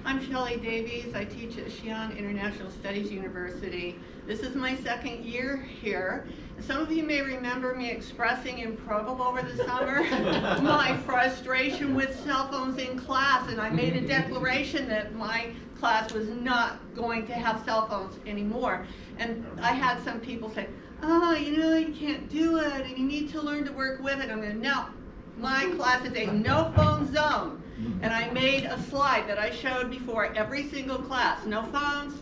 I'm Shelley Davies. I teach at Xi'an International Studies University. This is my second year here. Some of you may remember me expressing in Provo over the summer my frustration with cell phones in class, and I made a declaration that my class was not going to have cell phones anymore. And I had some people say, oh, you can't do it, and you need to learn to work with it. I'm going, no, my class is a no phone zone. And I made a slide that I showed before every single class, no phones.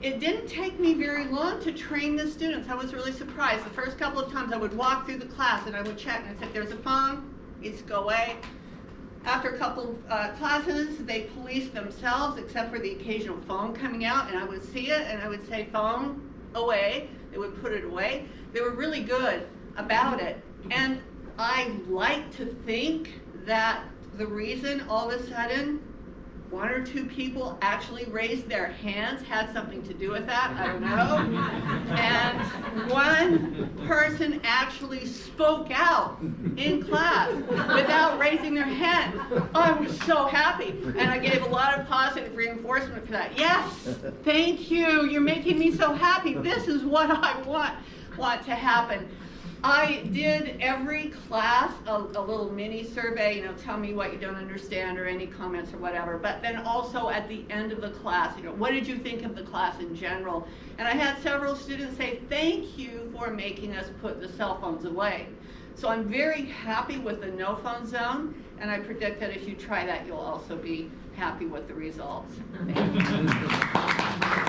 It didn't take me very long to train the students. I was really surprised. The first couple of times I would walk through the class and I would check and I'd say, if there's a phone, it's go away. After a couple of classes, they policed themselves except for the occasional phone coming out, and I would see it and I would say, phone away. They would put it away. They were really good about it. And I like to think that the reason all of a sudden one or two people actually raised their hands had something to do with that, I don't know. And one person actually spoke out in class without raising their hand. I was so happy, and I gave a lot of positive reinforcement for that. Yes, thank you, you're making me so happy. This is what I want to happen. I did every class a little mini survey, tell me what you don't understand or any comments or whatever, but then also at the end of the class, what did you think of the class in general? And I had several students say, thank you for making us put the cell phones away. So I'm very happy with the no phone zone, and I predict that if you try that, you'll also be happy with the results. Thank you.